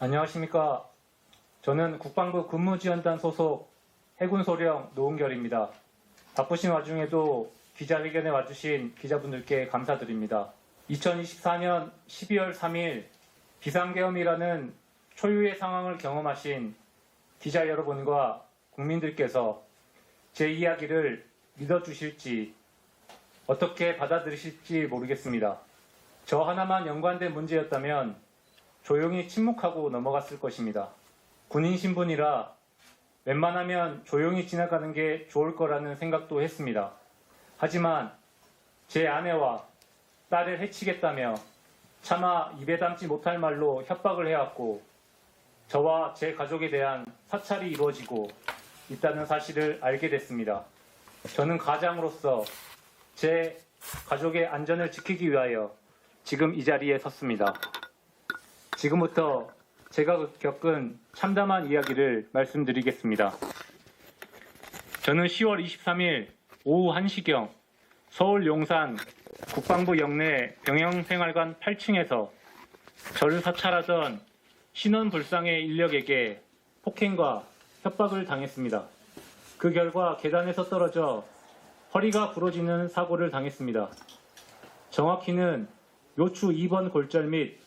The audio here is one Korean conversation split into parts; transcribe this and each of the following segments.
안녕하십니까. 저는 국방부 근무지원단 소속 해군소령 노은결입니다. 바쁘신 와중에도 기자회견에 와주신 기자분들께 감사드립니다. 2024년 12월 3일 비상계엄이라는 초유의 상황을 경험하신 기자 여러분과 국민들께서 제 이야기를 믿어주실지 어떻게 받아들이실지 모르겠습니다. 저 하나만 연관된 문제였다면 조용히 침묵하고 넘어갔을 것입니다. 군인 신분이라 웬만하면 조용히 지나가는 게 좋을 거라는 생각도 했습니다. 하지만 제 아내와 딸을 해치겠다며 차마 입에 담지 못할 말로 협박을 해왔고 저와 제 가족에 대한 사찰이 이루어지고 있다는 사실을 알게 됐습니다. 저는 가장으로서 제 가족의 안전을 지키기 위하여 지금 이 자리에 섰습니다. 지금부터 제가 겪은 참담한 이야기를 말씀드리겠습니다. 저는 10월 23일 오후 1시경 서울 용산 국방부 영내 병영생활관 8층에서 저를 사찰하던 신원불상의 인력에게 폭행과 협박을 당했습니다. 그 결과 계단에서 떨어져 허리가 부러지는 사고를 당했습니다. 정확히는 요추 2번 골절 및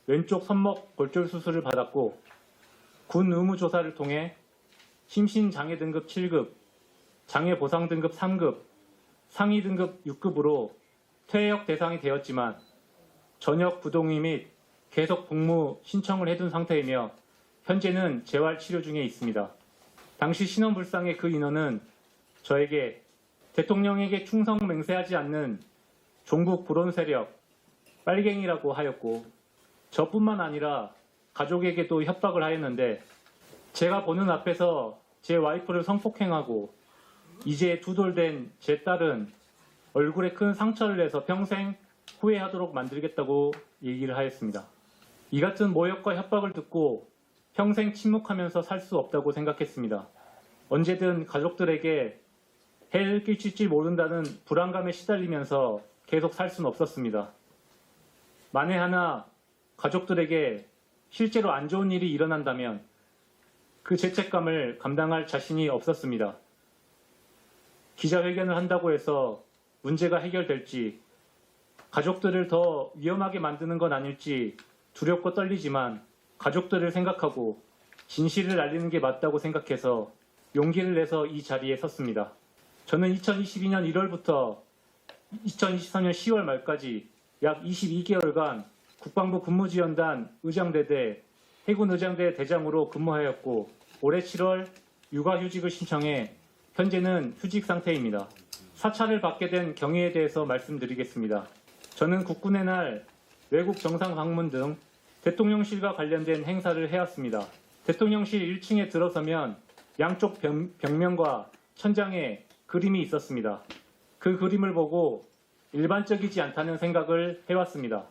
왼쪽 손목 골절 수술을 받았고 군 의무 조사를 통해 심신장애 등급 7급, 장애 보상 등급 3급, 상위 등급 6급으로 퇴역 대상이 되었지만 전역 부동의 및 계속 복무 신청을 해둔 상태이며 현재는 재활 치료 중에 있습니다. 당시 신원불상의 그 인원은 저에게 대통령에게 충성 맹세하지 않는 종북 불온 세력 빨갱이라고 하였고 저뿐만 아니라 가족에게도 협박을 하였는데 제가 보는 앞에서 제 와이프를 성폭행하고 이제 2돌 된 제 딸은 얼굴에 큰 상처를 내서 평생 후회하도록 만들겠다고 얘기를 하였습니다. 이 같은 모욕과 협박을 듣고 평생 침묵하면서 살 수 없다고 생각했습니다. 언제든 가족들에게 해를 끼칠지 모른다는 불안감에 시달리면서 계속 살 수는 없었습니다. 만에 하나 가족들에게 실제로 안 좋은 일이 일어난다면 그 죄책감을 감당할 자신이 없었습니다. 기자회견을 한다고 해서 문제가 해결될지 가족들을 더 위험하게 만드는 건 아닐지 두렵고 떨리지만 가족들을 생각하고 진실을 알리는 게 맞다고 생각해서 용기를 내서 이 자리에 섰습니다. 저는 2022년 1월부터 2023년 10월 말까지 약 22개월간 국방부 근무지원단 의장대대 해군의장대 대장으로 근무하였고 올해 7월 육아휴직을 신청해 현재는 휴직 상태입니다. 사찰을 받게 된 경위에 대해서 말씀드리겠습니다. 저는 국군의 날 외국 정상 방문 등 대통령실과 관련된 행사를 해왔습니다. 대통령실 1층에 들어서면 양쪽 벽면과 천장에 그림이 있었습니다. 그 그림을 보고 일반적이지 않다는 생각을 해왔습니다.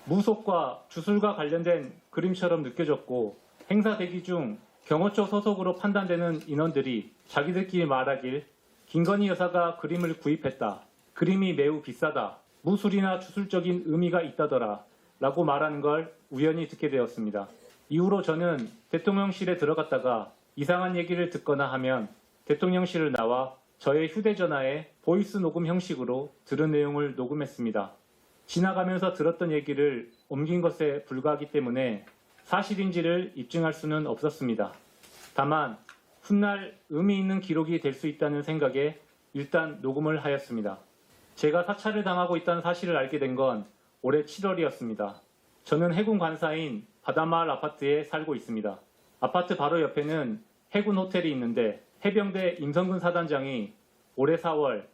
무속과 주술과 관련된 그림처럼 느껴졌고 행사 대기 중 경호처 소속으로 판단되는 인원들이 자기들끼리 말하길 김건희 여사가 그림을 구입했다. 그림이 매우 비싸다. 무술이나 주술적인 의미가 있다더라. 라고 말하는 걸 우연히 듣게 되었습니다. 이후로 저는 대통령실에 들어갔다가 이상한 얘기를 듣거나 하면 대통령실을 나와 저의 휴대전화에 보이스 녹음 형식으로 들은 내용을 녹음했습니다. 지나가면서 들었던 얘기를 옮긴 것에 불과하기 때문에 사실인지를 입증할 수는 없었습니다. 다만 훗날 의미 있는 기록이 될 수 있다는 생각에 일단 녹음을 하였습니다. 제가 사찰을 당하고 있다는 사실을 알게 된 건 올해 7월이었습니다. 저는 해군 관사인 바다마을 아파트에 살고 있습니다. 아파트 바로 옆에는 해군 호텔이 있는데 해병대 임성근 사단장이 올해 4월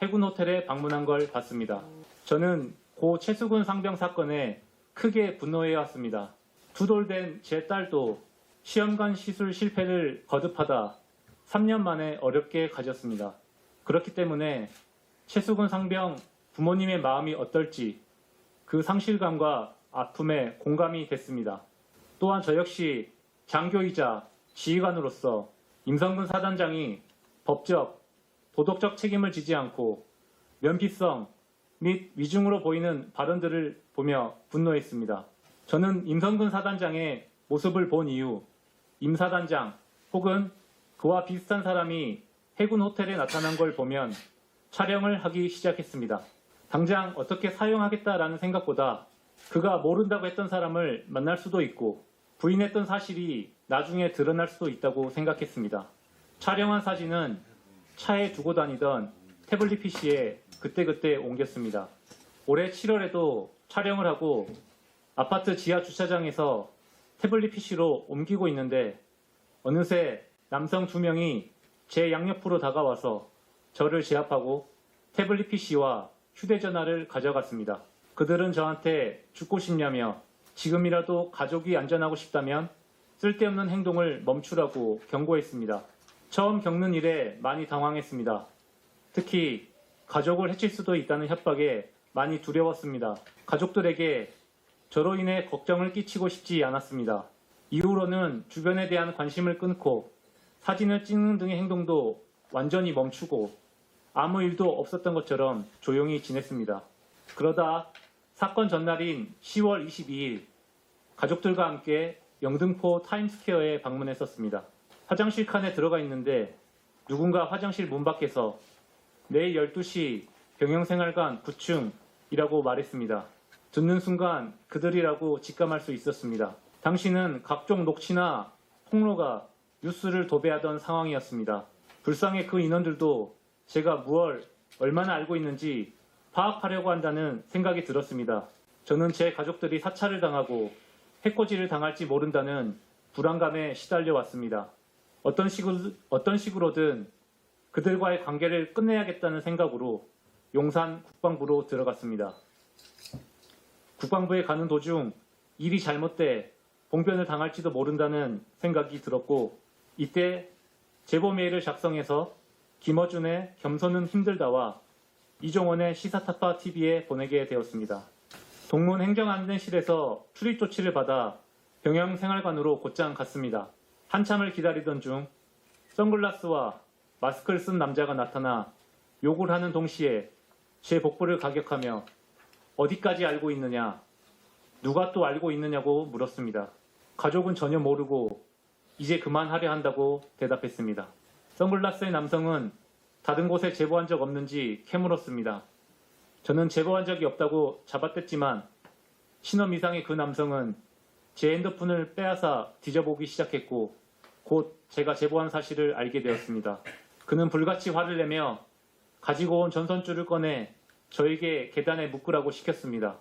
해군 호텔에 방문한 걸 봤습니다. 저는 고 최수근 상병 사건에 크게 분노해왔습니다. 2돌 된 제 딸도 시험관 시술 실패를 거듭하다 3년 만에 어렵게 가졌습니다. 그렇기 때문에 최수근 상병 부모님의 마음이 어떨지 그 상실감과 아픔에 공감이 됐습니다. 또한 저 역시 장교이자 지휘관으로서 임성근 사단장이 법적, 도덕적 책임을 지지 않고 면피성 및 위중으로 보이는 발언들을 보며 분노했습니다. 저는 임성근 사단장의 모습을 본 이후 임사단장 혹은 그와 비슷한 사람이 해군 호텔에 나타난 걸 보면 촬영을 하기 시작했습니다. 당장 어떻게 사용하겠다라는 생각보다 그가 모른다고 했던 사람을 만날 수도 있고 부인했던 사실이 나중에 드러날 수도 있다고 생각했습니다. 촬영한 사진은 차에 두고 다니던 태블릿 PC에 그때그때 옮겼습니다. 올해 7월에도 촬영을 하고 아파트 지하 주차장에서 태블릿 PC로 옮기고 있는데 어느새 남성 2명이 제 양옆으로 다가와서 저를 제압하고 태블릿 PC와 휴대전화를 가져갔습니다. 그들은 저한테 죽고 싶냐며 지금이라도 가족이 안전하고 싶다면 쓸데없는 행동을 멈추라고 경고했습니다. 처음 겪는 일에 많이 당황했습니다. 특히 가족을 해칠 수도 있다는 협박에 많이 두려웠습니다. 가족들에게 저로 인해 걱정을 끼치고 싶지 않았습니다. 이후로는 주변에 대한 관심을 끊고 사진을 찍는 등의 행동도 완전히 멈추고 아무 일도 없었던 것처럼 조용히 지냈습니다. 그러다 사건 전날인 10월 22일 가족들과 함께 영등포 타임스퀘어에 방문했었습니다. 화장실 칸에 들어가 있는데 누군가 화장실 문 밖에서 내일 12시 병영생활관 9층이라고 말했습니다. 듣는 순간 그들이라고 직감할 수 있었습니다. 당시는 각종 녹취나 폭로가 뉴스를 도배하던 상황이었습니다. 불쌍해 그 인원들도 제가 무얼 얼마나 알고 있는지 파악하려고 한다는 생각이 들었습니다. 저는 제 가족들이 사찰을 당하고 해코지를 당할지 모른다는 불안감에 시달려 왔습니다. 어떤 식으로든 그들과의 관계를 끝내야겠다는 생각으로 용산 국방부로 들어갔습니다. 국방부에 가는 도중 일이 잘못돼 봉변을 당할지도 모른다는 생각이 들었고 이때 제보 메일을 작성해서 김어준의 겸손은 힘들다와 이종원의 시사타파 TV에 보내게 되었습니다. 동문 행정안전실에서 출입 조치를 받아 병영생활관으로 곧장 갔습니다. 한참을 기다리던 중 선글라스와 마스크를 쓴 남자가 나타나 욕을 하는 동시에 제 복부를 가격하며 어디까지 알고 있느냐, 누가 또 알고 있느냐고 물었습니다. 가족은 전혀 모르고 이제 그만하려 한다고 대답했습니다. 선글라스의 남성은 다른 곳에 제보한 적 없는지 캐물었습니다. 저는 제보한 적이 없다고 잡아댔지만 신원 이상의 그 남성은 제 핸드폰을 빼앗아 뒤져보기 시작했고 곧 제가 제보한 사실을 알게 되었습니다. 그는 불같이 화를 내며 가지고 온 전선줄을 꺼내 저에게 계단에 묶으라고 시켰습니다.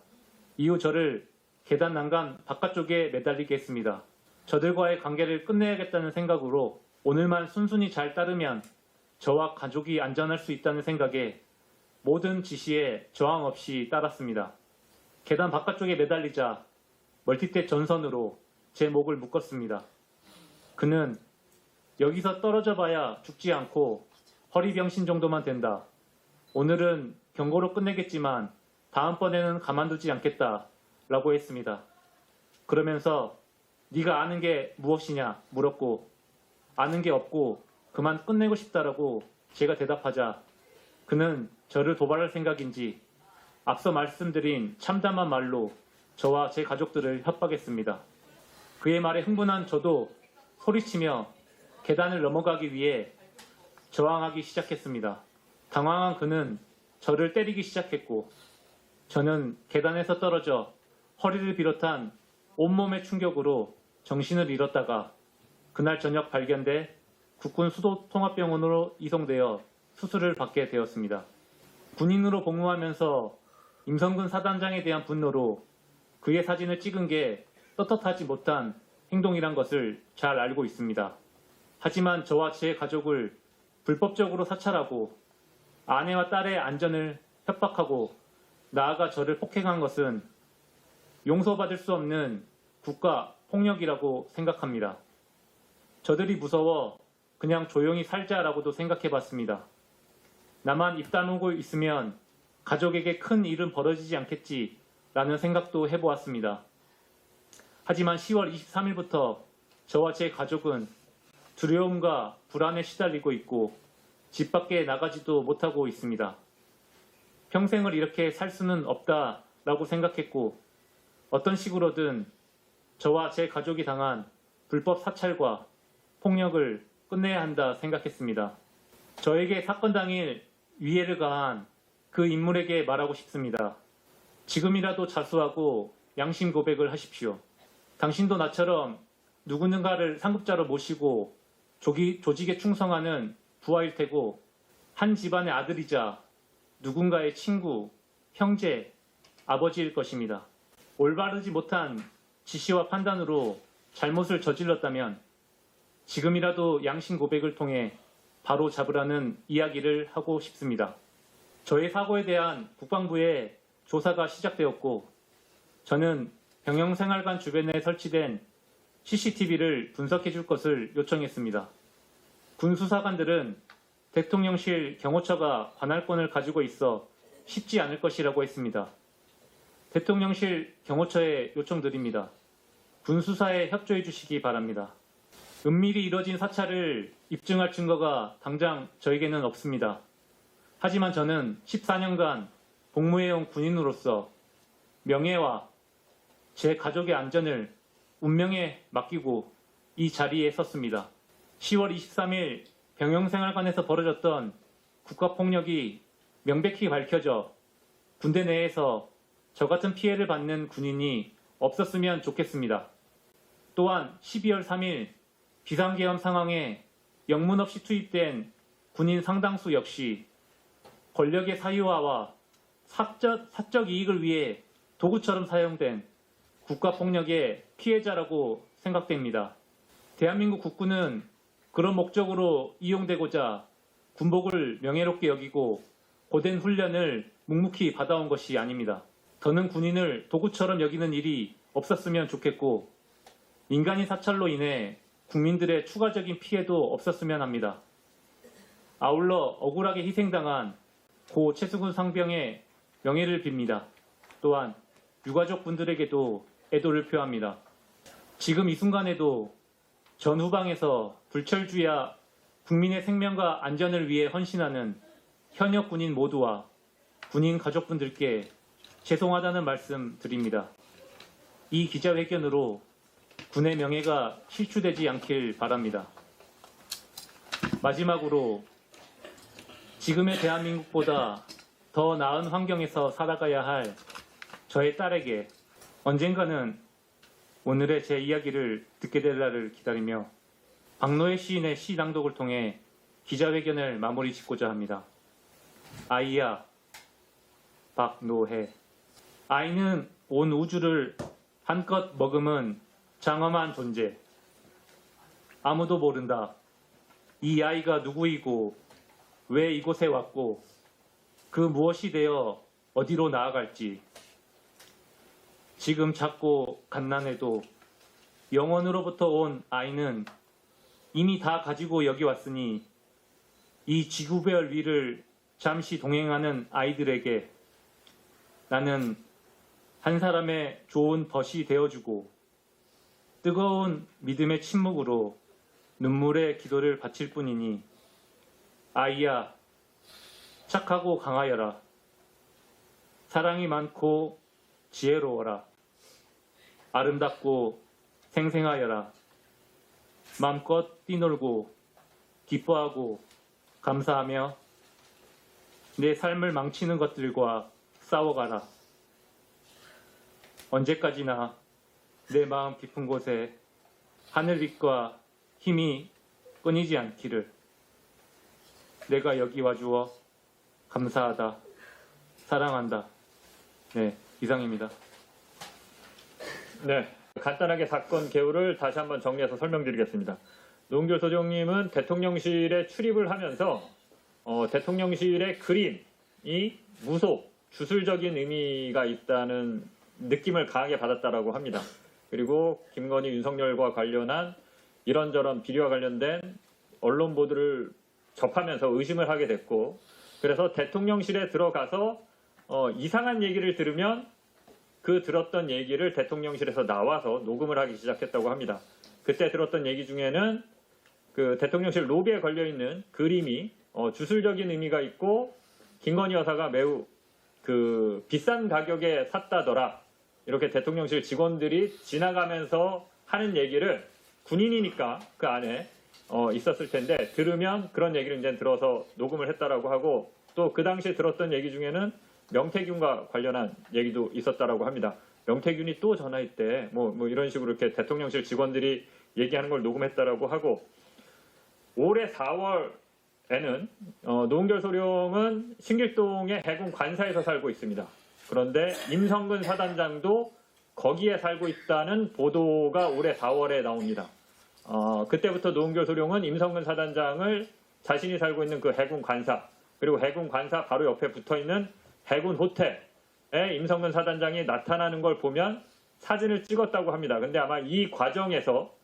이후 저를 계단 난간 바깥쪽에 매달리게 했습니다. 저들과의 관계를 끝내야겠다는 생각으로 오늘만 순순히 잘 따르면 저와 가족이 안전할 수 있다는 생각에 모든 지시에 저항 없이 따랐습니다. 계단 바깥쪽에 매달리자 멀티탭 전선으로 제 목을 묶었습니다. 그는 여기서 떨어져 봐야 죽지 않고 허리병신 정도만 된다. 오늘은 경고로 끝내겠지만 다음번에는 가만두지 않겠다 라고 했습니다. 그러면서 네가 아는 게 무엇이냐 물었고 아는 게 없고 그만 끝내고 싶다라고 제가 대답하자 그는 저를 도발할 생각인지 앞서 말씀드린 참담한 말로 저와 제 가족들을 협박했습니다. 그의 말에 흥분한 저도 소리치며 계단을 넘어가기 위해 저항하기 시작했습니다. 당황한 그는 저를 때리기 시작했고 저는 계단에서 떨어져 허리를 비롯한 온몸의 충격으로 정신을 잃었다가 그날 저녁 발견돼 국군 수도통합병원으로 이송되어 수술을 받게 되었습니다. 군인으로 복무하면서 임성근 사단장에 대한 분노로 그의 사진을 찍은 게 떳떳하지 못한 행동이란 것을 잘 알고 있습니다. 하지만 저와 제 가족을 불법적으로 사찰하고 아내와 딸의 안전을 협박하고 나아가 저를 폭행한 것은 용서받을 수 없는 국가 폭력이라고 생각합니다. 저들이 무서워 그냥 조용히 살자라고도 생각해봤습니다. 나만 입 다물고 있으면 가족에게 큰 일은 벌어지지 않겠지라는 생각도 해보았습니다. 하지만 10월 23일부터 저와 제 가족은 두려움과 불안에 시달리고 있고 집 밖에 나가지도 못하고 있습니다. 평생을 이렇게 살 수는 없다라고 생각했고 어떤 식으로든 저와 제 가족이 당한 불법 사찰과 폭력을 끝내야 한다 생각했습니다. 저에게 사건 당일 위해를 가한 그 인물에게 말하고 싶습니다. 지금이라도 자수하고 양심 고백을 하십시오. 당신도 나처럼 누군가를 상급자로 모시고 조직에 충성하는 부하일 테고 한 집안의 아들이자 누군가의 친구, 형제, 아버지일 것입니다. 올바르지 못한 지시와 판단으로 잘못을 저질렀다면 지금이라도 양심 고백을 통해 바로 잡으라는 이야기를 하고 싶습니다. 저의 사고에 대한 국방부의 조사가 시작되었고 저는 병영생활관 주변에 설치된 CCTV를 분석해 줄 것을 요청했습니다. 군 수사관들은 대통령실 경호처가 관할권을 가지고 있어 쉽지 않을 것이라고 했습니다. 대통령실 경호처에 요청드립니다. 군 수사에 협조해 주시기 바랍니다. 은밀히 이뤄진 사찰을 입증할 증거가 당장 저에게는 없습니다. 하지만 저는 14년간 복무해온 군인으로서 명예와 제 가족의 안전을 운명에 맡기고 이 자리에 섰습니다. 10월 23일 병영생활관에서 벌어졌던 국가폭력이 명백히 밝혀져 군대 내에서 저 같은 피해를 받는 군인이 없었으면 좋겠습니다. 또한 12월 3일 비상계엄 상황에 영문 없이 투입된 군인 상당수 역시 권력의 사유화와 사적 이익을 위해 도구처럼 사용된 국가폭력의 피해자라고 생각됩니다. 대한민국 국군은 그런 목적으로 이용되고자 군복을 명예롭게 여기고 고된 훈련을 묵묵히 받아온 것이 아닙니다. 더는 군인을 도구처럼 여기는 일이 없었으면 좋겠고 민간인 사찰로 인해 국민들의 추가적인 피해도 없었으면 합니다. 아울러 억울하게 희생당한 고 최수근 상병의 명예를 빕니다. 또한 유가족 분들에게도 애도를 표합니다. 지금 이 순간에도 전 후방에서 불철주야 국민의 생명과 안전을 위해 헌신하는 현역 군인 모두와 군인 가족분들께 죄송하다는 말씀 드립니다. 이 기자회견으로 군의 명예가 실추되지 않길 바랍니다. 마지막으로 지금의 대한민국보다 더 나은 환경에서 살아가야 할 저의 딸에게 언젠가는 오늘의 제 이야기를 듣게 될 날을 기다리며 박노해 시인의 시 낭독을 통해 기자회견을 마무리 짓고자 합니다. 아이야, 박노해. 아이는 온 우주를 한껏 머금은 장엄한 존재. 아무도 모른다. 이 아이가 누구이고 왜 이곳에 왔고 그 무엇이 되어 어디로 나아갈지. 지금 작고 갓난해도 영원으로부터 온 아이는 이미 다 가지고 여기 왔으니 이 지구별 위를 잠시 동행하는 아이들에게 나는 한 사람의 좋은 벗이 되어주고 뜨거운 믿음의 침묵으로 눈물의 기도를 바칠 뿐이니 아이야 착하고 강하여라. 사랑이 많고 지혜로워라. 아름답고 생생하여라. 마음껏 뛰놀고 기뻐하고 감사하며 내 삶을 망치는 것들과 싸워가라. 언제까지나 내 마음 깊은 곳에 하늘빛과 힘이 끊이지 않기를. 내가 여기 와주어 감사하다. 사랑한다. 네, 이상입니다. 네, 간단하게 사건 개요를 다시 한번 정리해서 설명드리겠습니다. 노은결 소장님은 대통령실에 출입을 하면서 대통령실의 그림이 무속, 주술적인 의미가 있다는 느낌을 강하게 받았다라고 합니다. 그리고 김건희, 윤석열과 관련한 이런저런 비리와 관련된 언론 보도를 접하면서 의심을 하게 됐고, 그래서 대통령실에 들어가서 이상한 얘기를 들으면 그 들었던 얘기를 대통령실에서 나와서 녹음을 하기 시작했다고 합니다. 그때 들었던 얘기 중에는 그 대통령실 로비에 걸려있는 그림이 주술적인 의미가 있고 김건희 여사가 매우 그 비싼 가격에 샀다더라. 이렇게 대통령실 직원들이 지나가면서 하는 얘기를 군인이니까 그 안에 있었을 텐데 들으면 그런 얘기를 이제 들어서 녹음을 했다라고 하고 또 그 당시에 들었던 얘기 중에는 명태균과 관련한 얘기도 있었다라고 합니다. 명태균이 또 전화했대. 뭐 이런 식으로 이렇게 대통령실 직원들이 얘기하는 걸 녹음했다라고 하고 올해 4월에는 노은결 소령은 신길동의 해군 관사에서 살고 있습니다. 그런데 임성근 사단장도 거기에 살고 있다는 보도가 올해 4월에 나옵니다. 그때부터 노은결 소령은 임성근 사단장을 자신이 살고 있는 그 해군 관사 그리고 해군 관사 바로 옆에 붙어있는 해군 호텔에 임성근 사단장이 나타나는 걸 보면 사진을 찍었다고 합니다. 근데 아마 이 과정에서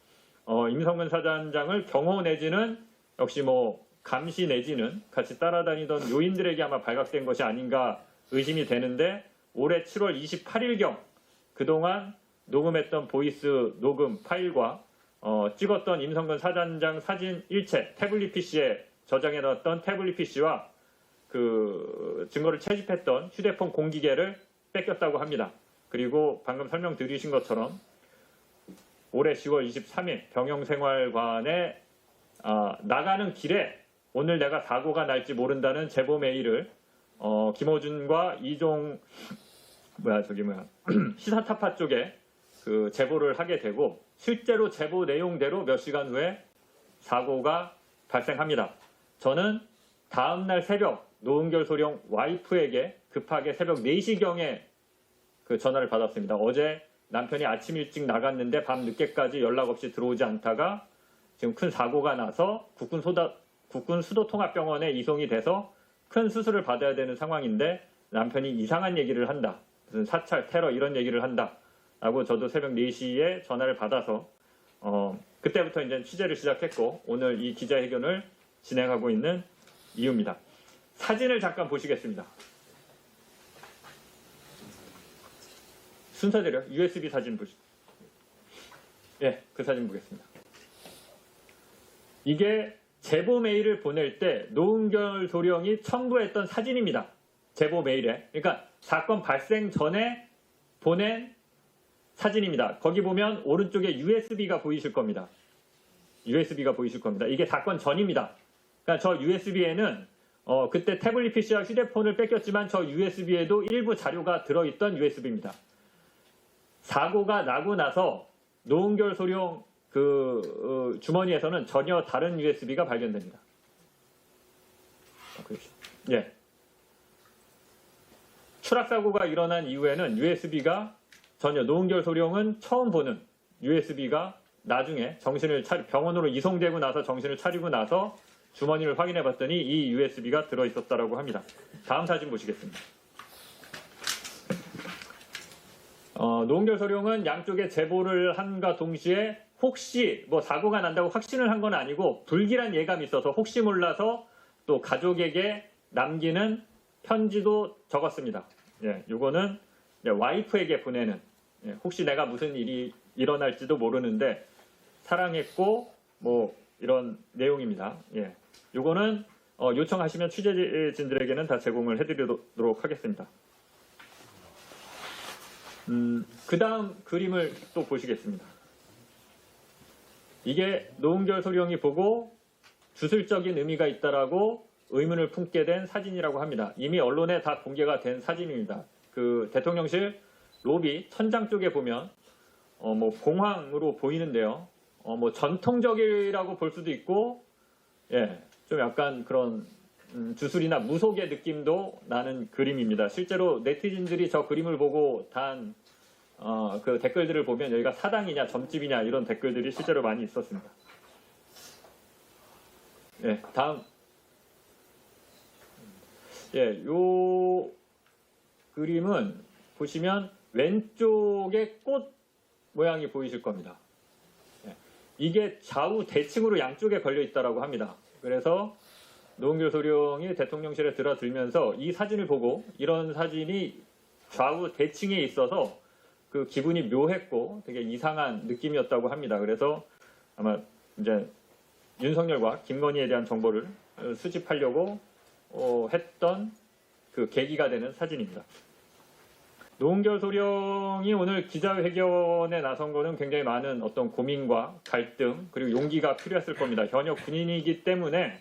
임성근 사단장을 경호 내지는 역시 뭐 감시 내지는 같이 따라다니던 요인들에게 아마 발각된 것이 아닌가 의심이 되는데 올해 7월 28일경 그동안 녹음했던 보이스 녹음 파일과 찍었던 임성근 사단장 사진 일체 태블릿 PC에 저장해놨던 태블릿 PC와 그 증거를 채집했던 휴대폰 공기계를 뺏겼다고 합니다. 그리고 방금 설명드리신 것처럼 올해 10월 23일 병영생활관에 나가는 길에 오늘 내가 사고가 날지 모른다는 제보 메일을 김어준과 이종 시사타파 쪽에 그 제보를 하게 되고 실제로 제보 내용대로 몇 시간 후에 사고가 발생합니다. 저는 다음날 새벽 노은결 소령 와이프에게 급하게 새벽 4시경에 그 전화를 받았습니다. 어제 남편이 아침 일찍 나갔는데 밤 늦게까지 연락 없이 들어오지 않다가 지금 큰 사고가 나서 국군 수도통합병원에 이송이 돼서 큰 수술을 받아야 되는 상황인데 남편이 이상한 얘기를 한다. 무슨 사찰, 테러 이런 얘기를 한다. 라고 저도 새벽 4시에 전화를 받아서 그때부터 이제 취재를 시작했고 오늘 이 기자회견을 진행하고 있는 이유입니다. 사진을 잠깐 보시겠습니다. 순서대로 USB 사진 보시죠. 예, 그 사진 보겠습니다. 이게 제보 메일을 보낼 때 노은결 소령이 첨부했던 사진입니다. 제보 메일에. 그러니까 사건 발생 전에 보낸 사진입니다. 거기 보면 오른쪽에 USB가 보이실 겁니다. USB가 보이실 겁니다. 이게 사건 전입니다. 그러니까 저 USB에는 그때 태블릿 PC와 휴대폰을 뺏겼지만 저 USB에도 일부 자료가 들어있던 USB입니다. 사고가 나고 나서 노은결 소령 그 주머니에서는 전혀 다른 USB가 발견됩니다. 예. 추락 사고가 일어난 이후에는 USB가 전혀 노은결 소령은 처음 보는 USB가 나중에 병원으로 이송되고 나서 정신을 차리고 나서 주머니를 확인해 봤더니 이 USB가 들어있었다라고 합니다. 다음 사진 보시겠습니다. 노은결 소령은 양쪽에 제보를 한과 동시에 혹시 뭐 사고가 난다고 확신을 한 건 아니고 불길한 예감이 있어서 혹시 몰라서 또 가족에게 남기는 편지도 적었습니다. 예, 요거는 와이프에게 보내는 혹시 내가 무슨 일이 일어날지도 모르는데 사랑했고 뭐 이런 내용입니다. 예, 요거는 요청하시면 취재진들에게는 다 제공을 해드리도록 하겠습니다. 그 다음 그림을 또 보시겠습니다. 이게 노은결 소령이 보고 주술적인 의미가 있다라고 의문을 품게 된 사진이라고 합니다. 이미 언론에 다 공개가 된 사진입니다. 그 대통령실 로비 천장 쪽에 보면 뭐 공황으로 보이는데요. 뭐 전통적이라고 볼 수도 있고, 예, 좀 약간 그런 주술이나 무속의 느낌도 나는 그림입니다. 실제로 네티즌들이 저 그림을 보고 단 그 댓글들을 보면 여기가 사당이냐 점집이냐 이런 댓글들이 실제로 많이 있었습니다. 예, 다음. 예, 요 그림은 보시면 왼쪽에 꽃 모양이 보이실 겁니다. 예, 이게 좌우 대칭으로 양쪽에 걸려 있다라고 합니다. 그래서 노은결 소령이 대통령실에 들어들면서 이 사진을 보고 이런 사진이 좌우 대칭에 있어서 그 기분이 묘했고 되게 이상한 느낌이었다고 합니다. 그래서 아마 이제 윤석열과 김건희에 대한 정보를 수집하려고 했던 그 계기가 되는 사진입니다. 노은결 소령이 오늘 기자회견에 나선 거는 굉장히 많은 어떤 고민과 갈등 그리고 용기가 필요했을 겁니다. 현역 군인이기 때문에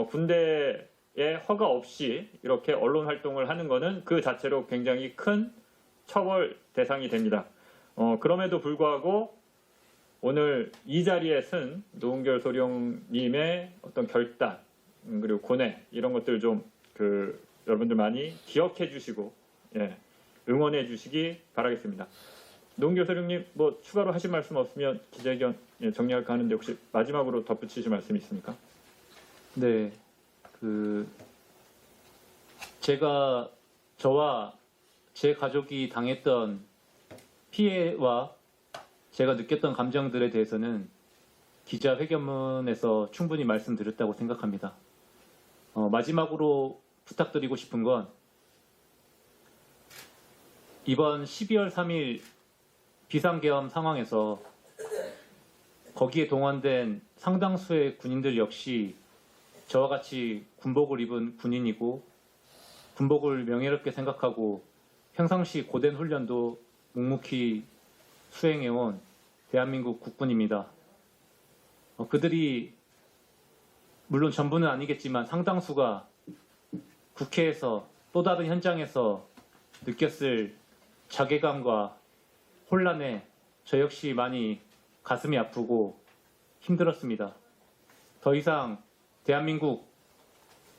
군대에 허가 없이 이렇게 언론 활동을 하는 거는 그 자체로 굉장히 큰 처벌 대상이 됩니다. 그럼에도 불구하고 오늘 이 자리에 쓴 노은결 소령님의 어떤 결단 그리고 고뇌 이런 것들 좀 여러분들 많이 기억해 주시고 응원해 주시기 바라겠습니다. 노은결 소령님 뭐 추가로 하실 말씀 없으면 기자회견 정리할까 하는데 혹시 마지막으로 덧붙이실 말씀 있습니까? 네, 제가 저와 제 가족이 당했던 피해와 제가 느꼈던 감정들에 대해서는 기자회견문에서 충분히 말씀드렸다고 생각합니다. 마지막으로 부탁드리고 싶은 건 이번 12월 3일 비상계엄 상황에서 거기에 동원된 상당수의 군인들 역시 저와 같이 군복을 입은 군인이고 군복을 명예롭게 생각하고 평상시 고된 훈련도 묵묵히 수행해온 대한민국 국군입니다. 그들이 물론 전부는 아니겠지만 상당수가 국회에서 또 다른 현장에서 느꼈을 자괴감과 혼란에 저 역시 많이 가슴이 아프고 힘들었습니다. 더 이상 대한민국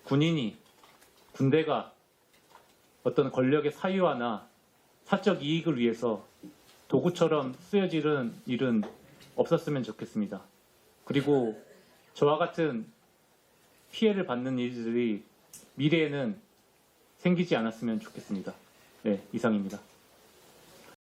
군인이 군대가 어떤 권력의 사유화나 사적 이익을 위해서 도구처럼 쓰여지는 일은 없었으면 좋겠습니다. 그리고 저와 같은 피해를 받는 일들이 미래에는 생기지 않았으면 좋겠습니다. 네, 이상입니다.